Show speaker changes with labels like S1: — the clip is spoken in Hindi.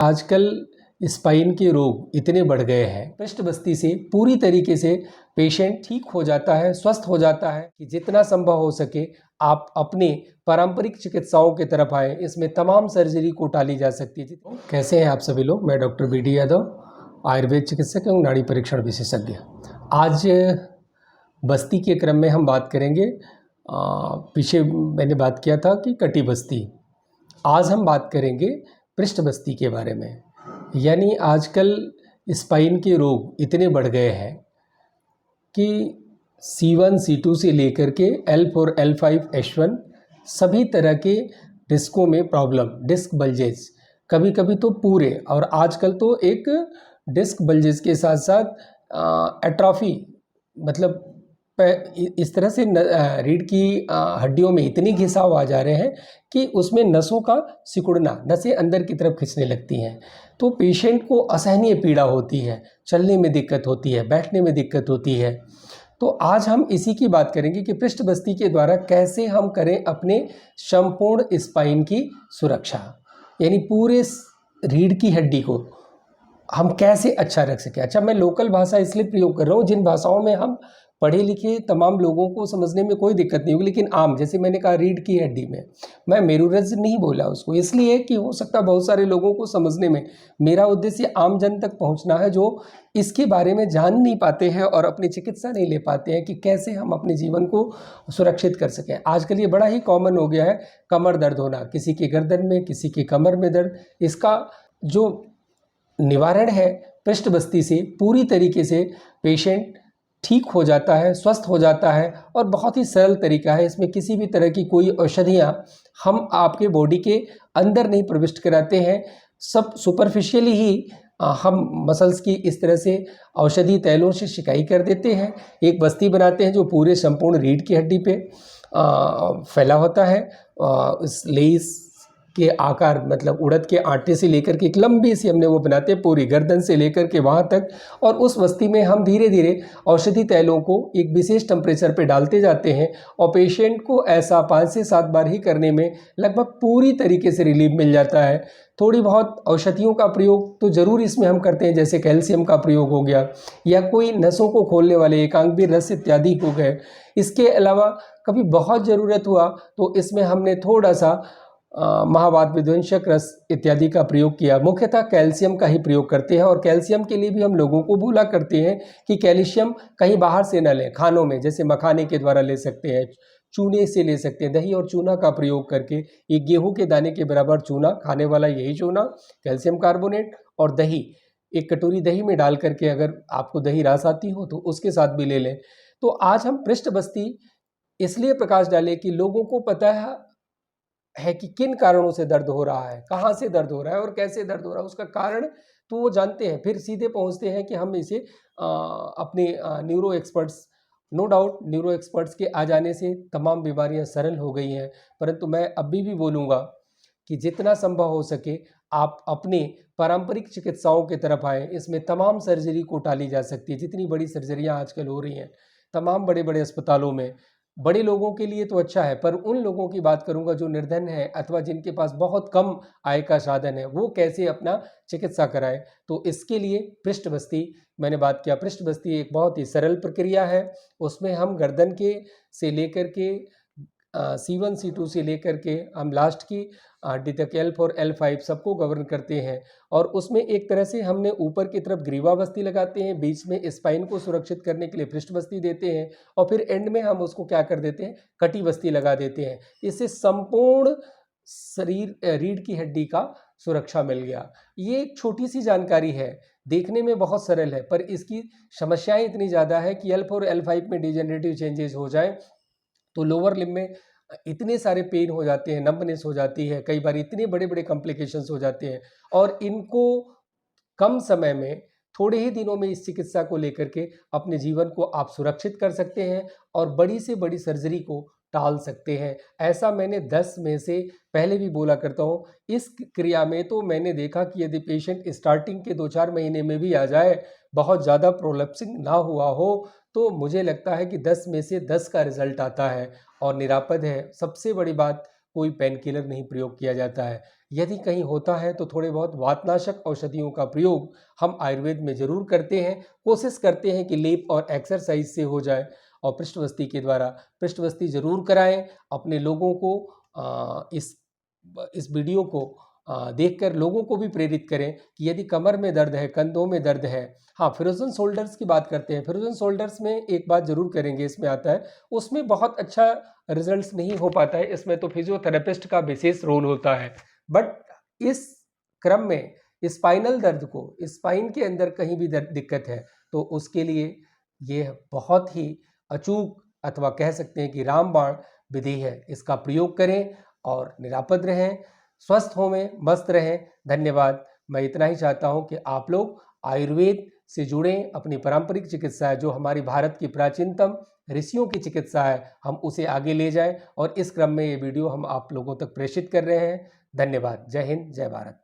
S1: आजकल स्पाइन के रोग इतने बढ़ गए हैं, पृष्ठ बस्ती से पूरी तरीके से पेशेंट ठीक हो जाता है, स्वस्थ हो जाता है कि जितना संभव हो सके आप अपने पारंपरिक चिकित्साओं की तरफ आए। इसमें तमाम सर्जरी को टाली जा सकती है। कैसे हैं आप सभी लोग? मैं डॉक्टर BD यादव, आयुर्वेद चिकित्सक एवं नाड़ी परीक्षण विशेषज्ञ। आज बस्ती के क्रम में हम बात करेंगे। पीछे मैंने बात किया था कि कटी बस्ती, आज हम बात करेंगे पृष्ठ बस्ती के बारे में। यानी आजकल स्पाइन के रोग इतने बढ़ गए हैं कि C1 C2 से लेकर के L4 L5 H1 सभी तरह के डिस्कों में प्रॉब्लम, डिस्क बल्जेस, कभी कभी तो पूरे, और आजकल तो एक डिस्क बल्जेस के साथ साथ एट्रॉफी, मतलब इस तरह से रीढ़ की हड्डियों में इतने घिसाव आ जा रहे हैं कि उसमें नसों का सिकुड़ना, नसें अंदर की तरफ खिंचने लगती हैं। तो पेशेंट को असहनीय पीड़ा होती है, चलने में दिक्कत होती है, बैठने में दिक्कत होती है। तो आज हम इसी की बात करेंगे कि पृष्ठ बस्ती के द्वारा कैसे हम करें अपने संपूर्ण स्पाइन की सुरक्षा, यानी पूरे रीढ़ की हड्डी को हम कैसे अच्छा रख सकें। अच्छा, मैं लोकल भाषा इसलिए प्रयोग कर रहा हूँ जिन भाषाओं में हम पढ़े लिखे तमाम लोगों को समझने में कोई दिक्कत नहीं होगी, लेकिन आम, जैसे मैंने कहा रीढ़ की हड्डी में, मैं मेरुरज्ज नहीं बोला उसको, इसलिए कि हो सकता है बहुत सारे लोगों को समझने में, मेरा उद्देश्य आम जन तक पहुंचना है जो इसके बारे में जान नहीं पाते हैं और अपनी चिकित्सा नहीं ले पाते हैं कि कैसे हम अपने जीवन को सुरक्षित कर सकें। आजकल ये बड़ा ही कॉमन हो गया है, कमर दर्द होना, किसी के गर्दन में, किसी के कमर में दर्द। इसका जो निवारण है, पृष्ठ बस्ती से पूरी तरीके से पेशेंट ठीक हो जाता है, स्वस्थ हो जाता है, और बहुत ही सरल तरीका है। इसमें किसी भी तरह की कोई औषधियाँ हम आपके बॉडी के अंदर नहीं प्रविष्ट कराते हैं, सब सुपरफिशियली ही हम मसल्स की इस तरह से औषधि तैलों से सिकाई कर देते हैं। एक बस्ती बनाते हैं जो पूरे संपूर्ण रीढ़ की हड्डी पे फैला होता है। इस लेस के आकार, मतलब उड़द के आटे से लेकर के एक लंबी सी हमने वो बनाते हैं, पूरी गर्दन से लेकर के वहाँ तक, और उस बस्ती में हम धीरे धीरे औषधि तैलों को एक विशेष टेम्परेचर पे डालते जाते हैं, और पेशेंट को ऐसा 5 से 7 बार ही करने में लगभग पूरी तरीके से रिलीफ मिल जाता है। थोड़ी बहुत औषधियों का प्रयोग तो ज़रूर इसमें हम करते हैं, जैसे कैल्शियम का प्रयोग हो गया, या कोई नसों को खोलने वाले एकांगी रस इत्यादि हो गए। इसके अलावा कभी बहुत ज़रूरत हुआ तो इसमें हमने थोड़ा सा महावात विध्वंसक रस इत्यादि का प्रयोग किया। मुख्यतः कैल्शियम का ही प्रयोग करते हैं, और कैल्शियम के लिए भी हम लोगों को बोला करते हैं कि कैल्शियम कहीं बाहर से न लें, खानों में जैसे मखाने के द्वारा ले सकते हैं, चूने से ले सकते हैं, दही और चूना का प्रयोग करके, एक गेहूं के दाने के बराबर चूना, खाने वाला यही चूना, कैल्शियम कार्बोनेट और दही, एक कटोरी दही में डाल करके, अगर आपको दही रास आती हो तो उसके साथ भी ले लें। तो आज हम पृष्ठ बस्ती इसलिए प्रकाश डालें कि लोगों को पता है कि किन कारणों से दर्द हो रहा है, कहाँ से दर्द हो रहा है और कैसे दर्द हो रहा है, उसका कारण तो वो जानते हैं। फिर सीधे पहुंचते हैं कि हम इसे अपने neuro experts, no doubt neuro experts के आ जाने से तमाम बीमारियां सरल हो गई हैं, परंतु मैं अभी भी बोलूँगा कि जितना संभव हो सके आप अपने पारंपरिक चिकित्साओं की तरफ आएँ। इसमें तमाम सर्जरी को टाली जा सकती है, जितनी बड़ी सर्जरियाँ आजकल हो रही हैं तमाम बड़े बड़े अस्पतालों में। बड़े लोगों के लिए तो अच्छा है, पर उन लोगों की बात करूंगा जो निर्धन है अथवा जिनके पास बहुत कम आय का साधन है, वो कैसे अपना चिकित्सा कराएं। तो इसके लिए पृष्ठ बस्ती, मैंने बात किया, पृष्ठ बस्ती एक बहुत ही सरल प्रक्रिया है। उसमें हम गर्दन के से लेकर के C1 C2 से लेकर के हम लास्ट की हड्डी तक L4 L5 सबको गवर्न करते हैं, और उसमें एक तरह से हमने ऊपर की तरफ ग्रीवा बस्ती लगाते हैं, बीच में स्पाइन को सुरक्षित करने के लिए पृष्ठ बस्ती देते हैं, और फिर एंड में हम उसको क्या कर देते हैं, कटी बस्ती लगा देते हैं। इससे संपूर्ण शरीर, रीढ़ की हड्डी का सुरक्षा मिल गया। ये एक छोटी सी जानकारी है, देखने में बहुत सरल है, पर इसकी समस्याएं इतनी ज़्यादा है कि L4 L5 में डिजेनरेटिव चेंजेस हो जाए तो लोअर लिम्ब में इतने सारे पेन हो जाते हैं, नंबनेस हो जाती है, कई बार इतने बड़े बड़े कॉम्प्लिकेशंस हो जाते हैं, और इनको कम समय में, थोड़े ही दिनों में इस चिकित्सा को लेकर के अपने जीवन को आप सुरक्षित कर सकते हैं और बड़ी से बड़ी सर्जरी को टाल सकते हैं। ऐसा मैंने 10 में से पहले भी बोला करता हूँ। इस क्रिया में तो मैंने देखा कि यदि पेशेंट स्टार्टिंग के 2-4 महीने में भी आ जाए, बहुत ज़्यादा प्रोलैप्सिंग ना हुआ हो, तो मुझे लगता है कि 10 में से 10 का रिजल्ट आता है और निरापद है। सबसे बड़ी बात, कोई पेन किलर नहीं प्रयोग किया जाता है। यदि कहीं होता है तो थोड़े बहुत वातनाशक औषधियों का प्रयोग हम आयुर्वेद में ज़रूर करते हैं। कोशिश करते हैं कि लेप और एक्सरसाइज से हो जाए, और पृष्ठवस्ती के द्वारा पृष्ठवस्ती ज़रूर कराएं। अपने लोगों को इस वीडियो को देखकर लोगों को भी प्रेरित करें कि यदि कमर में दर्द है, कंधों में दर्द है। हाँ, फ्रोजन शोल्डर्स की बात करते हैं। फ्रोजन शोल्डर्स में एक बात ज़रूर करेंगे, इसमें आता है, उसमें बहुत अच्छा रिजल्ट्स नहीं हो पाता है। इसमें तो फिजियोथेरेपिस्ट का विशेष रोल होता है। बट इस क्रम में स्पाइनल दर्द को, स्पाइन के अंदर कहीं भी दर्द दिक्कत है तो उसके लिए ये बहुत ही अचूक अथवा कह सकते हैं कि रामबाण विधि है। इसका प्रयोग करें और निरापद रहें, स्वस्थ होवें, मस्त रहें। धन्यवाद। मैं इतना ही चाहता हूं कि आप लोग आयुर्वेद से जुड़ें, अपनी पारंपरिक चिकित्सा है जो हमारी भारत की प्राचीनतम ऋषियों की चिकित्सा है, हम उसे आगे ले जाएं, और इस क्रम में ये वीडियो हम आप लोगों तक प्रेषित कर रहे हैं। धन्यवाद। जय हिंद, जय भारत।